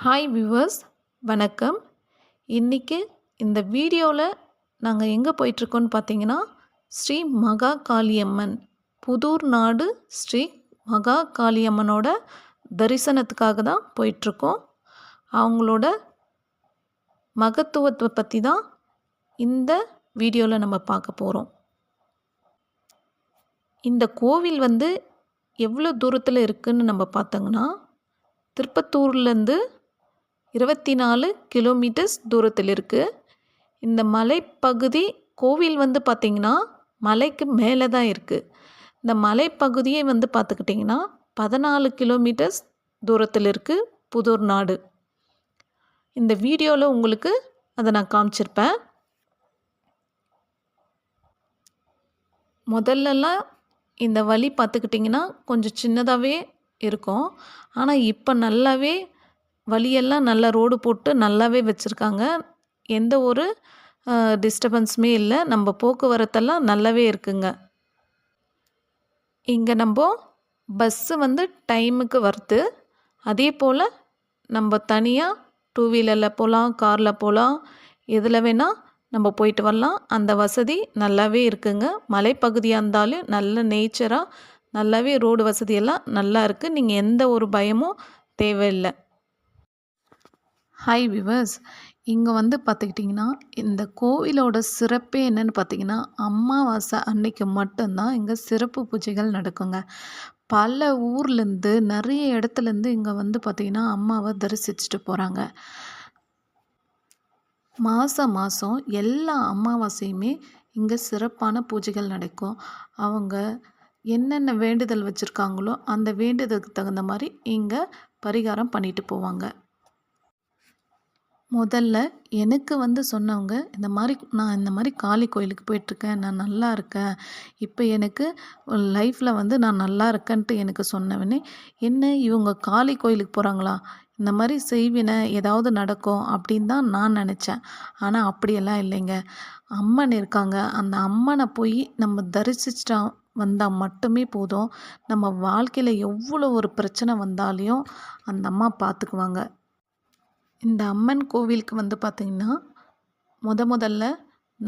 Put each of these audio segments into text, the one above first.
Hi viewers, வணக்கம். இன்றைக்கி இந்த வீடியோவில் நாங்கள் எங்கே போயிட்டுருக்கோன்னு பார்த்தீங்கன்னா, ஸ்ரீ மகா காளியம்மன் புதூர் நாடு ஸ்ரீ மகா காளியம்மனோட தரிசனத்துக்காக தான் போயிட்டுருக்கோம். அவங்களோட மகத்துவத்தை பற்றி தான் இந்த வீடியோவில் நம்ம பார்க்க போகிறோம். இந்த கோவில் எவ்வளோ தூரத்தில் இருக்குதுன்னு நம்ம பார்த்தோங்கன்னா, திருப்பத்தூர்லேருந்து 24 கிலோமீட்டர்ஸ் தூரத்தில் இருக்குது. இந்த மலைப்பகுதி கோவில் பார்த்திங்கன்னா மலைக்கு மேலே தான் இருக்குது. இந்த மலைப்பகுதியை பார்த்துக்கிட்டிங்கன்னா 14 கிலோமீட்டர்ஸ் தூரத்தில் இருக்குது புதூர் நாடு. இந்த வீடியோவில் உங்களுக்கு அதை நான் காமிச்சிருப்பேன். முதல்லலாம் இந்த வழி பார்த்துக்கிட்டிங்கன்னா கொஞ்சம் சின்னதாகவே இருக்கும். ஆனால் இப்போ நல்லாவே வழியெல்லாம் நல்லா ரோடு போட்டு நல்லாவே வச்சுருக்காங்க. எந்த ஒரு டிஸ்டர்பன்ஸுமே இல்லை. நம்ம போக்குவரத்தெல்லாம் நல்லாவே இருக்குங்க. இங்கே நம்ம பஸ்ஸு டைமுக்கு வருது. அதே போல் நம்ம தனியாக 2 வீலரில் போகலாம், காரில் போகலாம், எதில் வேணால் நம்ம போயிட்டு வரலாம். அந்த வசதி நல்லாவே இருக்குங்க. மலைப்பகுதியாக இருந்தாலும் நல்ல நேச்சராக நல்லாவே ரோடு வசதியெல்லாம் நல்லா இருக்குது. நீங்கள் எந்த ஒரு பயமும் தேவையில்லை. ஹாய் விவர்ஸ், இங்கே பார்த்துக்கிட்டிங்கன்னா இந்த கோவிலோட சிறப்பே என்னென்னு பார்த்தீங்கன்னா, அமாவாசை அன்னைக்கு மட்டும்தான் இங்கே சிறப்பு பூஜைகள் நடக்குங்க. பல ஊர்லேருந்து நிறைய இடத்துலேருந்து இங்கே பார்த்திங்கன்னா அம்மாவை தரிசிச்சுட்டு போகிறாங்க. மாதம் எல்லா அமாவாசையுமே இங்கே சிறப்பான பூஜைகள் நடக்கும். அவங்க என்னென்ன வேண்டுதல் வச்சுருக்காங்களோ அந்த வேண்டுதலுக்கு தகுந்த மாதிரி இங்கே பரிகாரம் பண்ணிட்டு போவாங்க. முதல்ல எனக்கு சொன்னவங்க, நான் இந்த மாதிரி காளி கோயிலுக்கு போயிட்டுருக்கேன், நான் நல்லா இருக்கேன், இப்போ எனக்கு லைஃப்பில் நான் நல்லா இருக்கேன்ட்டு எனக்கு சொன்னவனே, என்ன இவங்க காளி கோயிலுக்கு போகிறாங்களா, இந்த மாதிரி செய்வினை ஏதாவது நடக்கும் அப்படின்னு தான் நான் நினச்சேன். ஆனால் அப்படியெல்லாம் இல்லைங்க. அம்மன் இருக்காங்க. அந்த அம்மனை போய் நம்ம தரிசிச்சிட்டா வந்தால் மட்டுமே போதும். நம்ம வாழ்க்கையில் எவ்வளோ ஒரு பிரச்சனை வந்தாலையும் அந்த அம்மா பார்த்துக்குவாங்க. இந்த அம்மன் கோவிலுக்கு பார்த்திங்கன்னா முதல்ல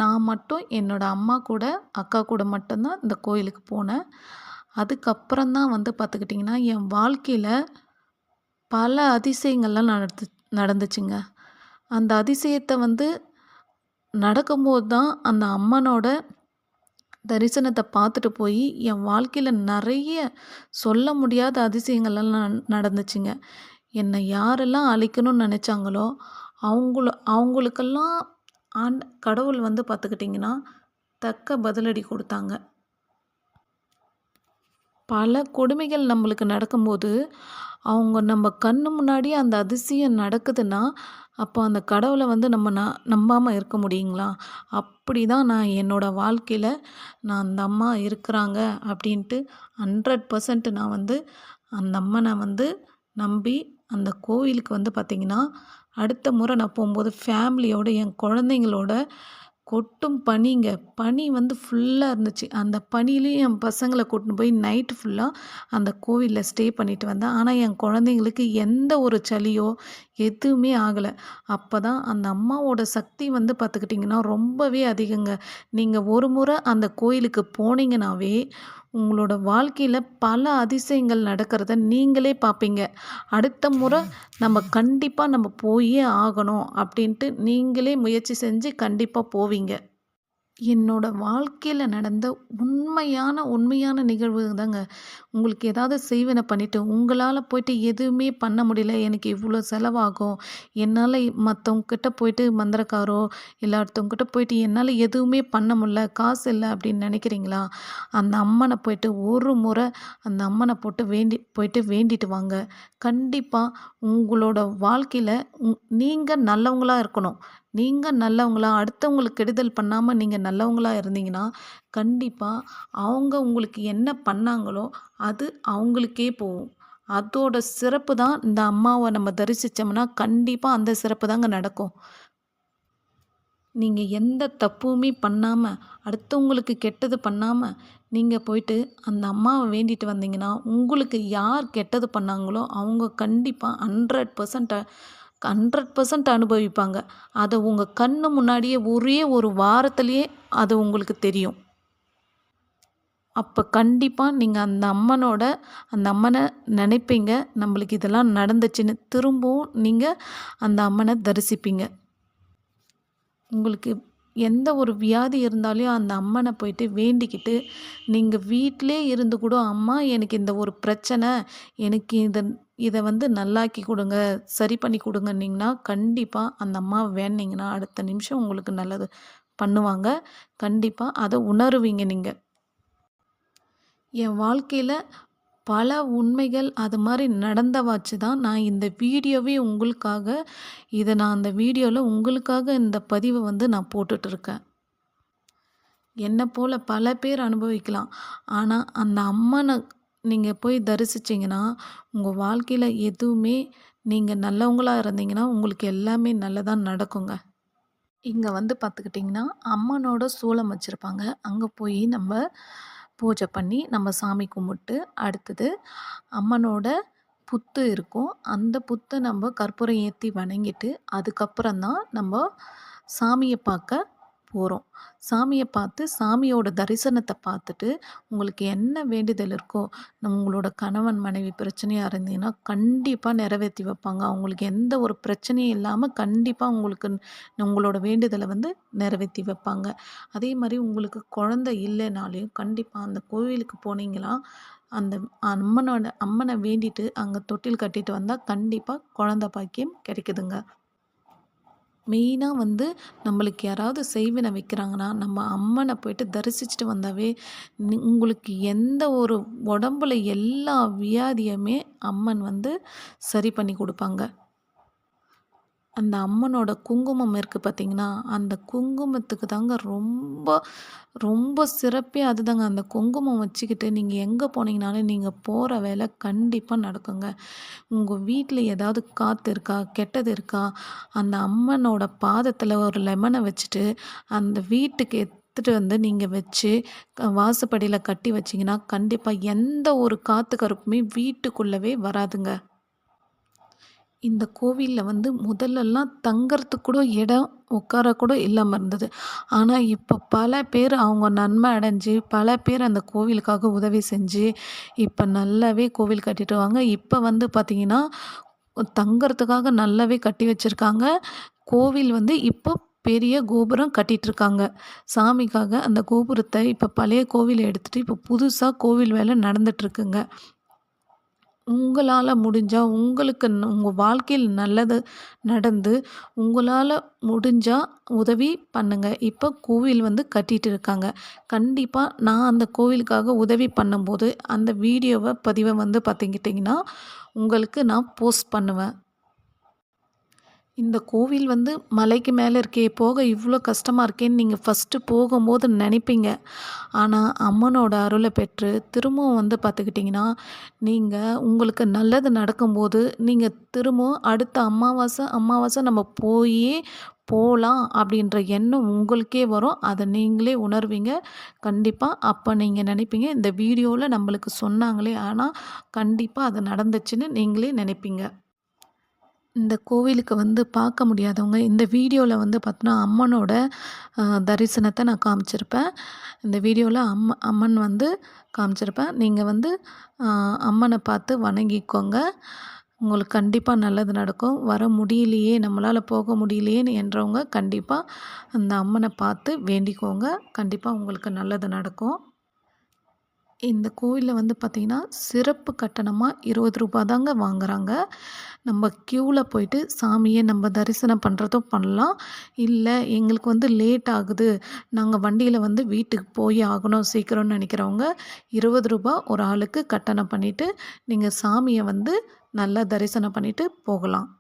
நான் மட்டும் என்னோடய அம்மா கூட அக்கா கூட மட்டும்தான் இந்த கோயிலுக்கு போனேன். அதுக்கப்புறம் தான் பார்த்துக்கிட்டிங்கன்னா என் வாழ்க்கையில் பல அதிசயங்கள்லாம் நடந்துச்சுங்க. அந்த அதிசயத்தை நடக்கும்போது தான் அந்த அம்மனோட தரிசனத்தை பார்த்துட்டு போய் என் வாழ்க்கையில் நிறைய சொல்ல முடியாத அதிசயங்கள்லாம் நடந்துச்சுங்க. என்னை யாரெல்லாம் அழிக்கணும்னு நினச்சாங்களோ அவங்களுக்கெல்லாம் கடவுள் பார்த்துக்கிட்டிங்கன்னா தக்க பதிலடி கொடுத்தாங்க. பல கொடுமைகள் நம்மளுக்கு நடக்கும்போது நம்ம கண்ணு முன்னாடியே அந்த அதிசயம் நடக்குதுன்னா அப்போ அந்த கடவுளை நம்ம நம்பாமல் இருக்க முடியுங்களா? அப்படி தான் நான் என்னோடய வாழ்க்கையில் நான் அந்த அம்மா இருக்கிறாங்க அப்படின்ட்டு 100% நான் அந்த அம்மனை நம்பி அந்த கோவிலுக்கு பார்த்திங்கன்னா அடுத்த முறை நான் போகும்போது ஃபேமிலியோடு என் குழந்தைங்களோட கொட்டும் பனி ஃபுல்லாக இருந்துச்சு. அந்த பனிலையும் என் பசங்களை கூட்டின்னு போய் நைட்டு ஃபுல்லாக அந்த கோவிலில் ஸ்டே பண்ணிட்டு வந்தேன். ஆனால் என் குழந்தைங்களுக்கு எந்த ஒரு சளியோ எதுவுமே ஆகலை. அப்போ தான் அந்த அம்மாவோட சக்தி பார்த்துக்கிட்டிங்கன்னா ரொம்பவே அதிகங்க. நீங்கள் ஒரு முறை அந்த கோயிலுக்கு போனீங்கன்னாவே உங்களோட வாழ்க்கையில் பல அதிசயங்கள் நடக்கிறத நீங்களே பார்ப்பீங்க. அடுத்த முறை நம்ம கண்டிப்பாக போயே ஆகணும் அப்படின்ட்டு நீங்களே முயற்சி செஞ்சு கண்டிப்பாக போவீங்க. என்னோடய வாழ்க்கையில் நடந்த உண்மையான நிகழ்வு தாங்க. உங்களுக்கு ஏதாவது செய்வினை பண்ணிவிட்டு உங்களால் போய்ட்டு எதுவுமே பண்ண முடியல, எனக்கு இவ்வளோ செலவாகும், என்னால் மற்றவங்கக்கிட்ட போய்ட்டு மந்திரக்காரோ இல்லை அடுத்தவங்கக்கிட்ட போய்ட்டு என்னால் எதுவுமே பண்ண முடியல, காசு இல்லை அப்படின்னு நினைக்கிறீங்களா? அந்த அம்மனை போய்ட்டு ஒரு முறை அந்த அம்மனை போய்ட்டு வேண்டிட்டு வாங்க. கண்டிப்பாக உங்களோட வாழ்க்கையில் நீங்கள் நல்லவங்களாக இருக்கணும். நீங்கள் நல்லவங்களா அடுத்தவங்களுக்கு கெடுதல் பண்ணாமல் நீங்கள் நல்லவங்களா இருந்தீங்கன்னா கண்டிப்பாக அவங்க உங்களுக்கு என்ன பண்ணாங்களோ அது அவங்களுக்கே போகும். அதோட சிறப்பு தான் இந்த அம்மாவை நம்ம தரிசித்தோம்னா கண்டிப்பாக அந்த சிறப்பு தாங்க நடக்கும். நீங்க எந்த தப்புமே பண்ணாம, அடுத்தவங்களுக்கு கெட்டது பண்ணாம, நீங்க போயிட்டு அந்த அம்மாவ வேண்டிட்டு வந்தீங்கன்னா, உங்களுக்கு யார் கெட்டது பண்ணாங்களோ, அவங்க கண்டிப்பா 100% அனுபவிப்பாங்க. அத உங்க கண்ணு முன்னாடியே ஒரே ஒரு வாரத்திலேயே அது உங்களுக்கு தெரியும். அப்ப கண்டிப்பா நீங்க அந்த அம்மன நினைப்பீங்க. நம்மளுக்கு இதெல்லாம் நடந்துச்சுன்னு. திரும்பவும் நீங்க அந்த அம்மன தரிசிப்பீங்க. உங்களுக்கு எந்த ஒரு வியாதி இருந்தாலும் அந்த அம்மன போயிட்டு வேண்டிக்கிட்டு, நீங்க வீட்டிலேயே இருந்து கூட, "அம்மா எனக்கு இந்த ஒரு பிரச்சனை, எனக்கு இத வந்து நல்லாக்கி குடுங்க, சரி பண்ணி குடுங்கன்னீங்கன்னா" கண்டிப்பா அந்த அம்மாவ வேண்டுனீங்கன்னா, அடுத்த நிமிஷம் உங்களுக்கு நல்லது பண்ணுவாங்க. கண்டிப்பா அத உணருவீங்க நீங்க. என் வாழ்க்கையில பல உண்மைகள் அது மாரி நடந்தவாச்சு தான் நான் இந்த வீடியோவே உங்களுக்காக நான் அந்த வீடியோல உங்களுக்காக இந்த பதிவ வந்து நான் போட்டுட்ருக்கேன். என்ன போல பல பேர் அனுபவிக்கலாம். ஆனா, அந்த அம்மன நீங்க போய் தரிசிச்சீங்கன்னா, உங்க வாழ்க்கையில எதுவுமே நீங்க நல்லவங்களா இருந்தீங்கன்னா, உங்களுக்கு எல்லாமே நல்லதா நடக்குங்க. இங்க வந்து பார்த்துக்கிட்டிங்கன்னா, அம்மனோட சூலம் வச்சிருப்பாங்க. அங்க போயி நம்ம பூஜை பண்ணி, நம்ம சாமி கும்பிட்டு, அடுத்தது அம்மனோட புத்து இருக்கும். அந்த புத்த நம்ப கற்பூரம் ஏத்தி வணங்கிட்டு, அதுக்கப்புறம் தான் நம்ப சாமிய பார்க்க போறோம். சாமிய பார்த்து, சாமியோட தரிசனத்த பார்த்துட்டு, உங்களுக்கு என்ன வேண்டுதல் இருக்கோ, உங்களோட கணவன், மனைவி பிரச்சனையா இருந்தீங்கன்னா, கண்டிப்பா நிறைவேத்தி வைப்பாங்க. அவங்களுக்கு எந்த ஒரு பிரச்சனையும் இல்லாம கண்டிப்பா உங்களுக்கு உங்களோட வேண்டுதல வந்து நிறைவேத்தி வைப்பாங்க. அதே மாரி உங்களுக்கு குழந்தை இல்லைனாலும், கண்டிப்பா அந்த கோவிலுக்கு போனீங்களா, அந்த அம்மன வேண்டிட்டு அங்க தொட்டில் கட்டிட்டு வந்தா, கண்டிப்பா குழந்தை பாக்கியம் கிடைக்குதுங்க. மெயினா வந்து நம்மளுக்கு யாராவது செய்வினை வைக்கிறாங்கன்னா, நம்ம அம்மன போயிட்டு தரிசிச்சுட்டு வந்தாவே, உங்களுக்கு எந்த ஒரு உடம்புல எல்லா வியாதியுமே அம்மன் வந்து சரி பண்ணி குடுப்பாங்க. அந்த அம்மனோட குங்குமம் இருக்கு பார்த்தீங்கன்னா, அந்த குங்குமத்துக்கு தாங்க ரொம்ப, ரொம்ப சிறப்பே அதுதாங்க. அந்த குங்குமம் வச்சுக்கிட்டு நீங்க எங்க போனீங்கனாலும், நீங்க போற வேலை கண்டிப்பா நடக்குங்க. உங்க வீட்ல ஏதாவது காத்து இருக்கா? கெட்டது இருக்கா? அந்த அம்மனோட பாதத்துல ஒரு லெமன வச்சுட்டு, அந்த வீட்டுக்கு எடுத்துட்டு வந்து நீங்க வச்சு, வாசப்படியில கட்டி வச்சீங்கன்னா, கண்டிப்பா எந்த ஒரு காத்து கருப்புமே வீட்டுக்குள்ளவே வராதுங்க. இந்த கோவில்ல வந்து முதல்லலாம் தங்கறதுக்கு கூட இடம், உட்கார கூட இல்லாம இருந்தது. ஆனா, இப்ப பல பேர் அவங்க நன்மை அடைஞ்சு, பல பேர் அந்த கோவிலுக்காக உதவி செஞ்சு, இப்ப நல்லாவே கோவில் கட்டிட்டுவாங்க. இப்ப வந்து பார்த்தீங்கன்னா, தங்கறதுக்காக நல்லாவே கட்டி வச்சிருக்காங்க. கோவில் வந்து இப்போ பெரிய கோபுரம் கட்டிட்டுருக்காங்க. சாமிக்காக அந்த கோபுரத்த இப்ப பழைய கோவில எடுத்துட்டு, இப்ப புதுசா கோவில் வேலை நடந்துட்டுருக்குங்க. உங்களால முடிஞ்சா, உங்களுக்கு உங்க வாழ்க்கையில் நல்லது நடந்து, உங்களால முடிஞ்சா உதவி பண்ணுங்க. இப்ப கோவில் வந்து கட்டிட்டு இருக்காங்க. கண்டிப்பா நான் அந்த கோவிலுக்காக உதவி பண்ணும்போது, அந்த பதிவ வந்து பார்த்துக்கிட்டிங்கன்னா, உங்களுக்கு நான் போஸ்ட் பண்ணுவேன். இந்த கோவில் வந்து மலைக்கு மேல இருக்கே, போக இவ்ளோ கஷ்டமா இருக்கேன்னு நீங்க ஃபர்ஸ்ட்டு போகும்போது நெனைப்பீங்க. ஆனா, அம்மனோட அருள பெற்று திரும்பவும் வந்து பார்த்துக்கிட்டிங்கன்னா, நீங்க உங்களுக்கு நல்லது நடக்கும்போது, நீங்க திரும்பவும் அடுத்த அமாவாசை நம்ம போலாம் அப்படின்ற எண்ணம் உங்களுக்கே வரும். அத நீங்களே உணர்வீங்க. கண்டிப்பா அப்ப நீங்க நெனைப்பீங்க, இந்த வீடியோல நம்மளுக்கு சொன்னாங்களே, ஆனா கண்டிப்பா அது நடந்துச்சுன்னு நீங்களே நெனைப்பீங்க. இந்த கோவிலுக்கு வந்து பார்க்க முடியாதவங்க, இந்த வீடியோல வந்து பார்த்தோன்னா, அம்மனோட தரிசனத்த நான் காமிச்சிருப்பேன். இந்த வீடியோல அம்மன் வந்து காமிச்சிருப்பேன். நீங்க வந்து அ அம்மன பார்த்து வணங்கிக்கோங்க. உங்களுக்கு கண்டிப்பா நல்லது நடக்கும். வர முடியலையே, நம்மளால போக முடியலையேன்னு என்றவங்க, கண்டிப்பா அந்த அம்மன பார்த்து வேண்டிக்கோங்க. கண்டிப்பா உங்களுக்கு நல்லது நடக்கும். இந்த கோவில்ல வந்து பார்த்தீங்கன்னா, சிறப்பு கட்டணமா ரூ. 20 தாங்க வாங்குறாங்க. நம்ம கியூல போயிட்டு சாமிய நம்ம தரிசனம் பண்ணுறதும் பண்ணலாம். இல்ல எங்களுக்கு வந்து லேட் ஆகுது, நாங்க வண்டியில வந்து வீட்டுக்கு போய் ஆகணும் சீக்கிரம்னு நெனைக்கிறவங்க, ரூ. 20 ஒரு ஆளுக்கு கட்டணம் பண்ணிட்டு, நீங்க சாமிய வந்து நல்லா தரிசனம் பண்ணிட்டு போகலாம்.